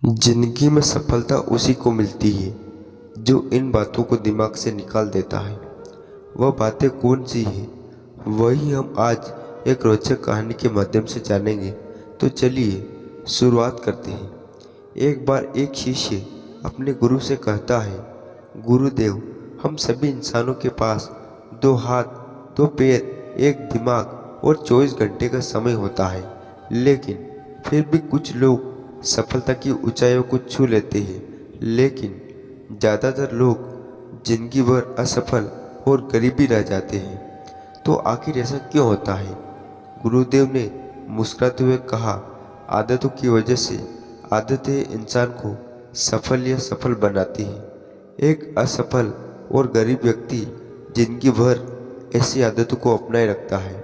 जिंदगी में सफलता उसी को मिलती है जो इन बातों को दिमाग से निकाल देता है। वह बातें कौन सी है, वही हम आज एक रोचक कहानी के माध्यम से जानेंगे। तो चलिए शुरुआत करते हैं। एक बार एक शिष्य अपने गुरु से कहता है, गुरुदेव, हम सभी इंसानों के पास दो हाथ, दो पैर, एक दिमाग और 24 घंटे का समय होता है, लेकिन फिर भी कुछ लोग सफलता की ऊंचाइयों को छू लेते हैं, लेकिन ज़्यादातर लोग जिंदगी भर असफल और गरीबी रह जाते हैं। तो आखिर ऐसा क्यों होता है? गुरुदेव ने मुस्कुराते हुए कहा, आदतों की वजह से। आदतें इंसान को सफल या सफल बनाती हैं। एक असफल और गरीब व्यक्ति जिंदगी भर ऐसी आदतों को अपनाए रखता है,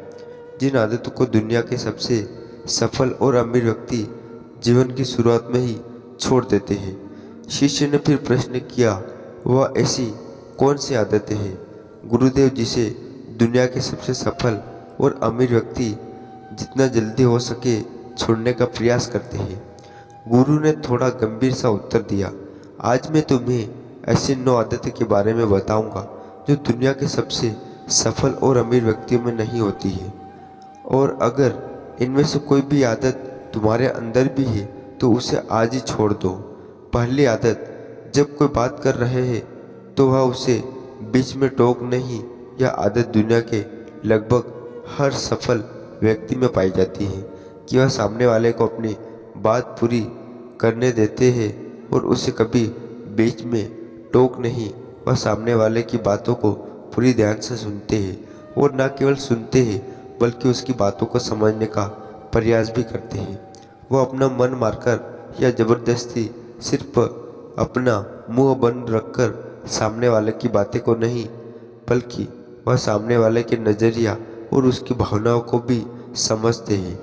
जिन आदतों को दुनिया के सबसे सफल और अमीर व्यक्ति जीवन की शुरुआत में ही छोड़ देते हैं। शिष्य ने फिर प्रश्न किया, वह ऐसी कौन सी आदतें हैं गुरुदेव जिसे दुनिया के सबसे सफल और अमीर व्यक्ति जितना जल्दी हो सके छोड़ने का प्रयास करते हैं? गुरु ने थोड़ा गंभीर सा उत्तर दिया, आज मैं तुम्हें ऐसी 9 आदतें के बारे में बताऊंगा जो दुनिया के सबसे सफल और अमीर व्यक्तियों में नहीं होती है, और अगर इनमें से कोई भी आदत तुम्हारे अंदर भी है तो उसे आज ही छोड़ दो। पहली आदत, जब कोई बात कर रहे हैं तो वह उसे बीच में टोक नहीं। यह आदत दुनिया के लगभग हर सफल व्यक्ति में पाई जाती है कि वह सामने वाले को अपनी बात पूरी करने देते हैं और उसे कभी बीच में टोक नहीं। वह सामने वाले की बातों को पूरी ध्यान से सुनते हैं, और न केवल सुनते हैं बल्कि उसकी बातों को समझने का प्रयास भी करते हैं। वह अपना मन मारकर या जबरदस्ती सिर्फ अपना मुंह बंद रखकर सामने वाले की बातें को नहीं, बल्कि वह सामने वाले के नज़रिया और उसकी भावनाओं को भी समझते हैं।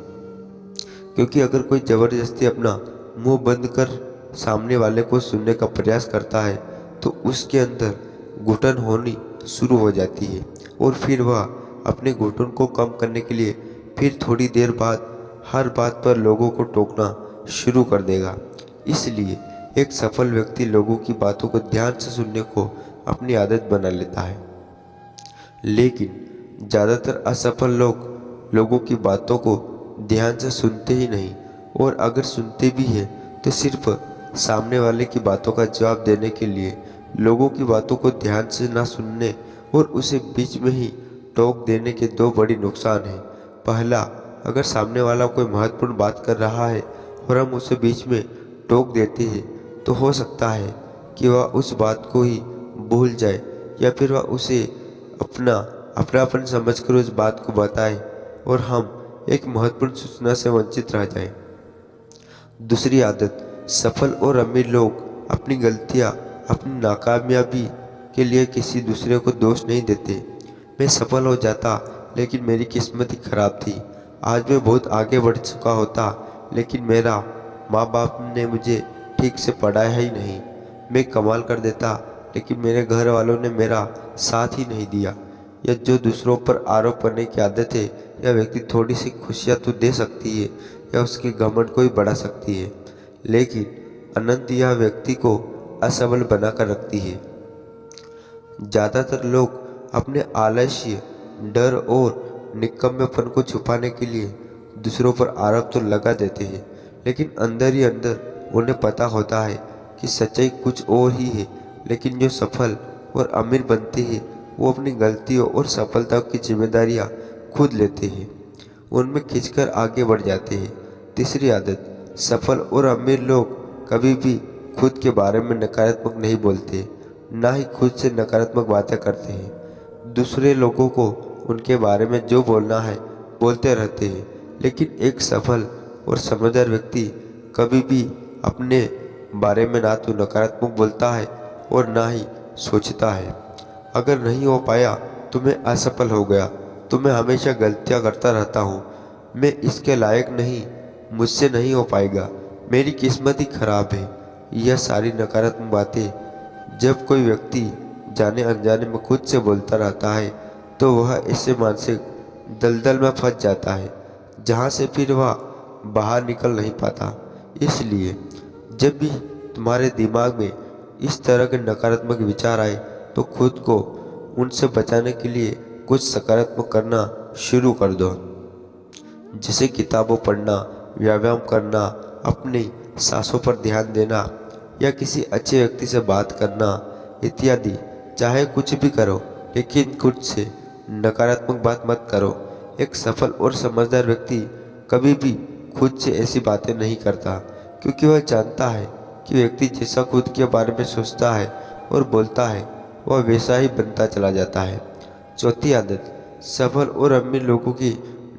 क्योंकि अगर कोई जबरदस्ती अपना मुंह बंद कर सामने वाले को सुनने का प्रयास करता है तो उसके अंदर घुटन होनी शुरू हो जाती है, और फिर वह अपने घुटन को कम करने के लिए फिर थोड़ी देर बाद हर बात पर लोगों को टोकना शुरू कर देगा। इसलिए एक सफल व्यक्ति लोगों की बातों को ध्यान से सुनने को अपनी आदत बना लेता है, लेकिन ज़्यादातर असफल लोग लोगों की बातों को ध्यान से सुनते ही नहीं, और अगर सुनते भी हैं तो सिर्फ सामने वाले की बातों का जवाब देने के लिए। लोगों की बातों को ध्यान से ना सुनने और उसे बीच में ही टोक देने के 2 बड़ी नुकसान हैं। पहला, अगर सामने वाला कोई महत्वपूर्ण बात कर रहा है और हम उसे बीच में टोक देते हैं तो हो सकता है कि वह उस बात को ही भूल जाए, या फिर वह उसे अपनापन समझकर उस बात को बताए और हम एक महत्वपूर्ण सूचना से वंचित रह जाएं। दूसरी आदत, सफल और अमीर लोग अपनी गलतियां, अपनी नाकामयाबी के लिए किसी दूसरे को दोष नहीं देते। मैं सफल हो जाता लेकिन मेरी किस्मत ही खराब थी। आज मैं बहुत आगे बढ़ चुका होता लेकिन मेरा माँ बाप ने मुझे ठीक से पढ़ाया ही नहीं। मैं कमाल कर देता लेकिन मेरे घर वालों ने मेरा साथ ही नहीं दिया। या जो दूसरों पर आरोप करने की आदत है, यह व्यक्ति थोड़ी सी खुशियाँ तो दे सकती है या उसके घमंड को भी बढ़ा सकती है, लेकिन अनंत यह व्यक्ति को असफल बनाकर रखती है। ज़्यादातर लोग अपने आलस्य, डर और निकम्मेपन को छुपाने के लिए दूसरों पर आरोप तो लगा देते हैं, लेकिन अंदर ही अंदर उन्हें पता होता है कि सच्चाई कुछ और ही है। लेकिन जो सफल और अमीर बनते हैं वो अपनी गलतियों और सफलताओं की जिम्मेदारियां खुद लेते हैं, उनमें खींचकर आगे बढ़ जाते हैं। तीसरी आदत, सफल और अमीर लोग कभी भी खुद के बारे में नकारात्मक नहीं बोलते, ना ही खुद से नकारात्मक बातें करते हैं। दूसरे लोगों को उनके बारे में जो बोलना है बोलते रहते हैं, लेकिन एक सफल और समझदार व्यक्ति कभी भी अपने बारे में ना तो नकारात्मक बोलता है और ना ही सोचता है। अगर नहीं हो पाया तो मैं असफल हो गया, तो मैं हमेशा गलतियां करता रहता हूँ, मैं इसके लायक नहीं, मुझसे नहीं हो पाएगा, मेरी किस्मत ही खराब है। यह सारी नकारात्मक बातें जब कोई व्यक्ति जाने अनजाने में खुद से बोलता रहता है तो वह ऐसे मानसिक दलदल में फंस जाता है जहाँ से फिर वह बाहर निकल नहीं पाता। इसलिए जब भी तुम्हारे दिमाग में इस तरह के नकारात्मक विचार आए तो खुद को उनसे बचाने के लिए कुछ सकारात्मक करना शुरू कर दो, जैसे किताबों पढ़ना, व्यायाम करना, अपनी सांसों पर ध्यान देना या किसी अच्छे व्यक्ति से बात करना इत्यादि। चाहे कुछ भी करो, लेकिन खुद से नकारात्मक बात मत करो। एक सफल और समझदार व्यक्ति कभी भी खुद से ऐसी बातें नहीं करता, क्योंकि वह जानता है कि व्यक्ति जैसा खुद के बारे में सोचता है और बोलता है वह वैसा ही बनता चला जाता है। चौथी आदत, सफल और अमीर लोगों की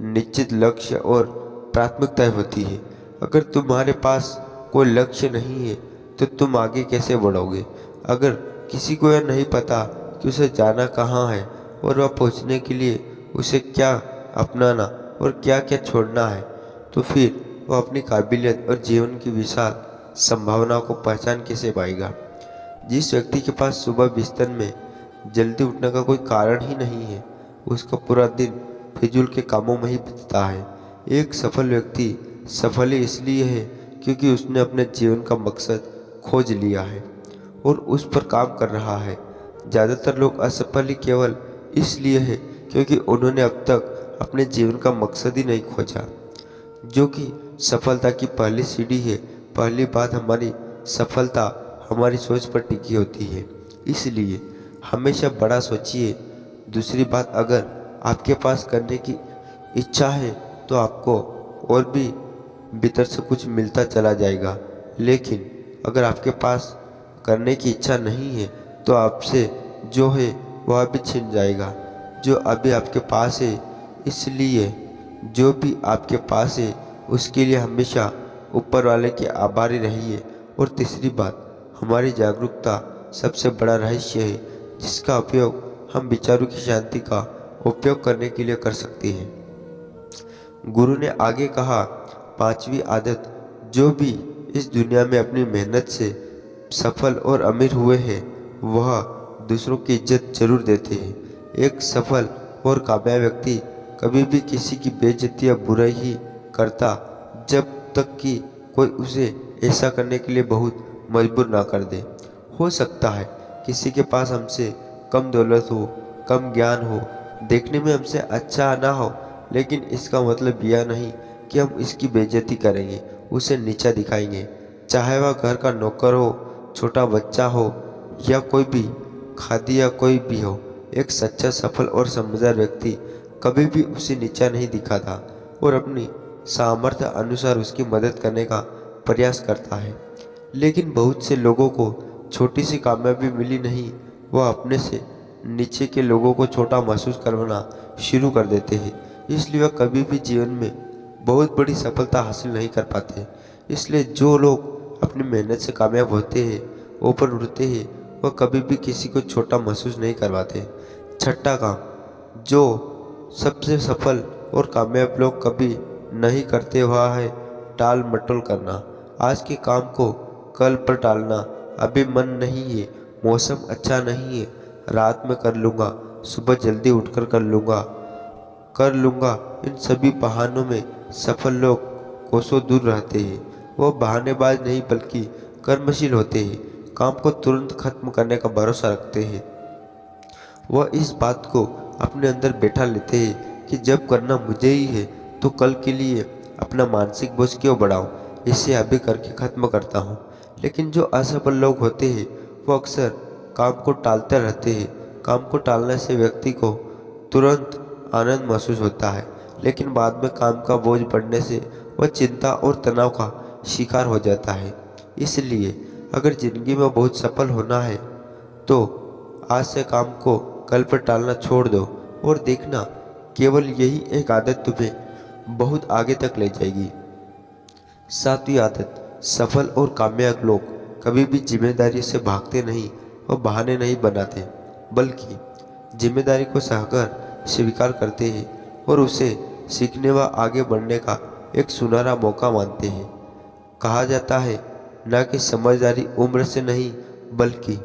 निश्चित लक्ष्य और प्राथमिकताएं होती है। अगर तुम्हारे पास कोई लक्ष्य नहीं है तो तुम आगे कैसे बढ़ोगे? अगर किसी को यह नहीं पता कि उसे जाना कहाँ है और वह पहुँचने के लिए उसे क्या अपनाना और क्या क्या छोड़ना है, तो फिर वह अपनी काबिलियत और जीवन की विशाल संभावनाओं को पहचान कैसे पाएगा? जिस व्यक्ति के पास सुबह बिस्तर में जल्दी उठने का कोई कारण ही नहीं है, उसका पूरा दिन फिजूल के कामों में ही बीतता है। एक सफल व्यक्ति सफल ही इसलिए है क्योंकि उसने अपने जीवन का मकसद खोज लिया है और उस पर काम कर रहा है। ज़्यादातर लोग असफल ही केवल इसलिए है क्योंकि उन्होंने अब तक अपने जीवन का मकसद ही नहीं खोजा, जो कि सफलता की पहली सीढ़ी है। पहली बात, हमारी सफलता हमारी सोच पर टिकी होती है, इसलिए हमेशा बड़ा सोचिए। दूसरी बात, अगर आपके पास करने की इच्छा है तो आपको और भी भीतर से कुछ मिलता चला जाएगा, लेकिन अगर आपके पास करने की इच्छा नहीं है तो आपसे जो है वह भी छिन जाएगा जो अभी आपके पास है। इसलिए जो भी आपके पास है उसके लिए हमेशा ऊपर वाले के आभारी रहिए। और तीसरी बात, हमारी जागरूकता सबसे बड़ा रहस्य है जिसका उपयोग हम विचारों की शांति का उपयोग करने के लिए कर सकते हैं। गुरु ने आगे कहा, पांचवी आदत, जो भी इस दुनिया में अपनी मेहनत से सफल और अमीर हुए हैं वह दूसरों की इज्जत जरूर देते हैं। एक सफल और कामयाब व्यक्ति कभी भी किसी की बेइज्जती या बुराई ही करता जब तक कि कोई उसे ऐसा करने के लिए बहुत मजबूर ना कर दे। हो सकता है किसी के पास हमसे कम दौलत हो, कम ज्ञान हो, देखने में हमसे अच्छा ना हो, लेकिन इसका मतलब यह नहीं कि हम इसकी बेइज्जती करेंगे, उसे नीचा दिखाएंगे। चाहे वह घर का नौकर हो, छोटा बच्चा हो या कोई भी खादी या कोई भी हो, एक सच्चा सफल और समझदार व्यक्ति कभी भी उसे नीचा नहीं दिखाता और अपनी सामर्थ्य अनुसार उसकी मदद करने का प्रयास करता है। लेकिन बहुत से लोगों को छोटी सी कामयाबी मिली नहीं, वह अपने से नीचे के लोगों को छोटा महसूस करवाना शुरू कर देते हैं, इसलिए वह कभी भी जीवन में बहुत बड़ी सफलता हासिल नहीं कर पाते। इसलिए जो लोग अपनी मेहनत से कामयाब होते हैं, ऊपर उठते हैं, वह कभी भी किसी को छोटा महसूस नहीं करवाते। छठा काम, जो सबसे सफल और कामयाब लोग कभी नहीं करते वह है टाल मटोल करना। आज के काम को कल पर टालना, अभी मन नहीं है, मौसम अच्छा नहीं है, रात में कर लूँगा, सुबह जल्दी उठकर कर लूँगा, इन सभी बहानों में सफल लोग कोसों दूर रहते हैं। वह बहानेबाज नहीं बल्कि कर्मशील होते हैं, काम को तुरंत खत्म करने का भरोसा रखते हैं। वह इस बात को अपने अंदर बैठा लेते हैं कि जब करना मुझे ही है तो कल के लिए अपना मानसिक बोझ क्यों बढ़ाऊं, इसे अभी करके खत्म करता हूं। लेकिन जो असफल लोग होते हैं वो अक्सर काम को टालते रहते हैं। काम को टालने से व्यक्ति को तुरंत आनंद महसूस होता है, लेकिन बाद में काम का बोझ बढ़ने से वह चिंता और तनाव का शिकार हो जाता है। इसलिए अगर जिंदगी में बहुत सफल होना है तो आज से काम को कल पर टालना छोड़ दो और देखना, केवल यही एक आदत तुम्हें बहुत आगे तक ले जाएगी। सातवीं आदत, सफल और कामयाब लोग कभी भी जिम्मेदारी से भागते नहीं और बहाने नहीं बनाते, बल्कि जिम्मेदारी को सहकर स्वीकार करते हैं और उसे सीखने व आगे बढ़ने का एक सुनहरा मौका मानते हैं। कहा जाता है ना कि समझदारी उम्र से नहीं बल्कि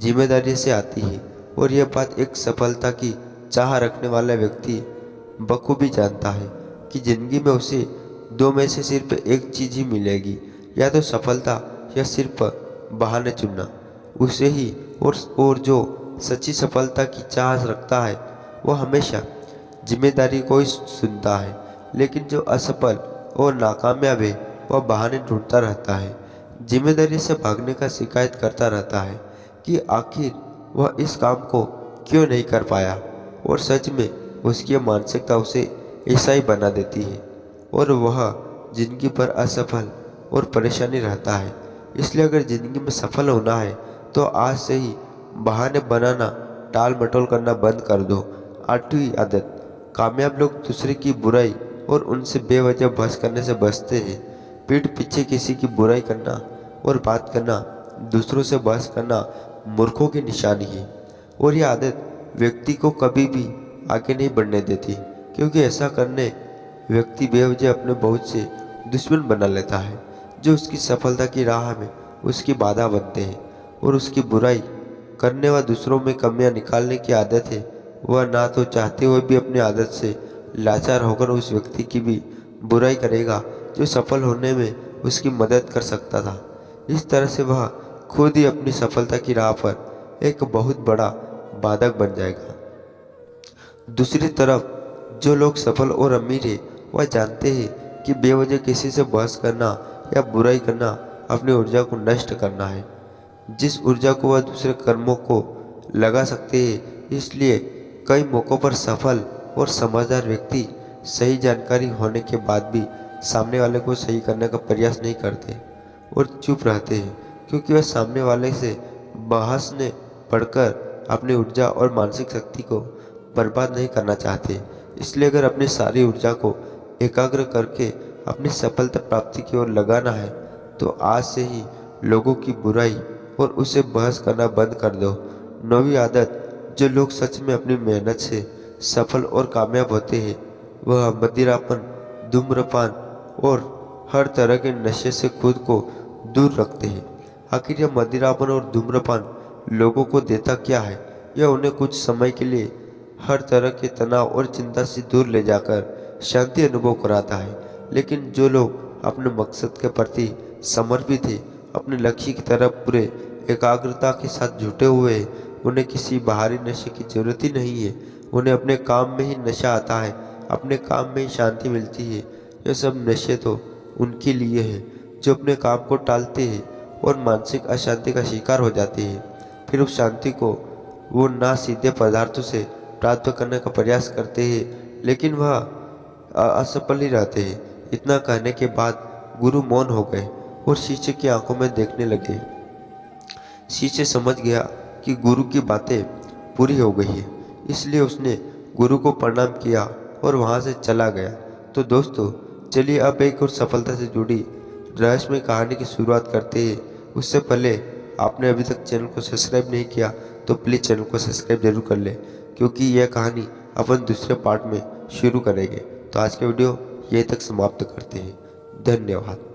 जिम्मेदारी से आती है, और यह बात एक सफलता की चाह रखने वाला व्यक्ति बखूबी जानता है कि जिंदगी में उसे दो में से सिर्फ एक चीज़ ही मिलेगी, या तो सफलता या सिर्फ बहाने चुनना। उसे ही और जो सच्ची सफलता की चाह रखता है वो हमेशा जिम्मेदारी को ही सुनता है, लेकिन जो असफल और नाकामयाब है वह बहाने ढूंढता रहता है, जिम्मेदारी से भागने का शिकायत करता रहता है कि आखिर वह इस काम को क्यों नहीं कर पाया। और सच में उसकी मानसिकता उसे ऐसा ही बना देती है और वह जिंदगी पर असफल और परेशानी रहता है। इसलिए अगर ज़िंदगी में सफल होना है तो आज से ही बहाने बनाना, टाल मटोल करना बंद कर दो। 8वीं आदत, कामयाब लोग दूसरे की बुराई और उनसे बेवजह बहस करने से बचते हैं। पीठ पीछे किसी की बुराई करना और बात करना, दूसरों से बहस करना मूर्खों की निशानी है और यह आदत व्यक्ति को कभी भी आगे नहीं बढ़ने देती, क्योंकि ऐसा करने व्यक्ति बेवजह अपने बहुत से दुश्मन बना लेता है जो उसकी सफलता की राह में उसकी बाधा बनते हैं। और उसकी बुराई करने व दूसरों में कमियां निकालने की आदत है, वह ना तो चाहते हुए भी अपनी आदत से लाचार होकर उस व्यक्ति की भी बुराई करेगा जो सफल होने में उसकी मदद कर सकता था। इस तरह से वह खुद ही अपनी सफलता की राह पर एक बहुत बड़ा बाधक बन जाएगा। दूसरी तरफ जो लोग सफल और अमीर है वह जानते हैं कि बेवजह किसी से बहस करना या बुराई करना अपनी ऊर्जा को नष्ट करना है, जिस ऊर्जा को वह दूसरे कर्मों को लगा सकते हैं। इसलिए कई मौक़ों पर सफल और समझदार व्यक्ति सही जानकारी होने के बाद भी सामने वाले को सही करने का प्रयास नहीं करते और चुप रहते हैं, क्योंकि वह सामने वाले से बहसने पढ़कर अपनी ऊर्जा और मानसिक शक्ति को बर्बाद नहीं करना चाहते। इसलिए अगर अपनी सारी ऊर्जा को एकाग्र करके अपनी सफलता प्राप्ति की ओर लगाना है तो आज से ही लोगों की बुराई और उसे बहस करना बंद कर दो। 9वीं आदत, जो लोग सच में अपनी मेहनत से सफल और कामयाब होते हैं वह मदिरापन, धूम्रपान और हर तरह के नशे से खुद को दूर रखते हैं। आखिर यह मदिरापन और धूम्रपान लोगों को देता क्या है? यह उन्हें कुछ समय के लिए हर तरह के तनाव और चिंता से दूर ले जाकर शांति अनुभव कराता है, लेकिन जो लोग अपने मकसद के प्रति समर्पित है, अपने लक्ष्य की तरफ पूरे एकाग्रता के साथ जुटे हुए हैं, उन्हें किसी बाहरी नशे की जरूरत ही नहीं है। उन्हें अपने काम में ही नशा आता है, अपने काम में ही शांति मिलती है। यह सब नशे तो उनके लिए है जो अपने काम को टालते हैं और मानसिक अशांति का शिकार हो जाते हैं। फिर उस शांति को वो ना सीधे पदार्थों से प्राप्त करने का प्रयास करते हैं, लेकिन वह असफल ही रहते हैं। इतना कहने के बाद गुरु मौन हो गए और शिष्य की आंखों में देखने लगे। शिष्य समझ गया कि गुरु की बातें पूरी हो गई है, इसलिए उसने गुरु को प्रणाम किया और वहां से चला गया। तो दोस्तों, चलिए अब एक और सफलता से जुड़ी रहस्यमय कहानी की शुरुआत करते हैं। उससे पहले आपने अभी तक चैनल को सब्सक्राइब नहीं किया तो प्लीज़ चैनल को सब्सक्राइब जरूर कर लें, क्योंकि यह कहानी अपन दूसरे पार्ट में शुरू करेंगे। तो आज के वीडियो यहीं तक समाप्त करते हैं। धन्यवाद।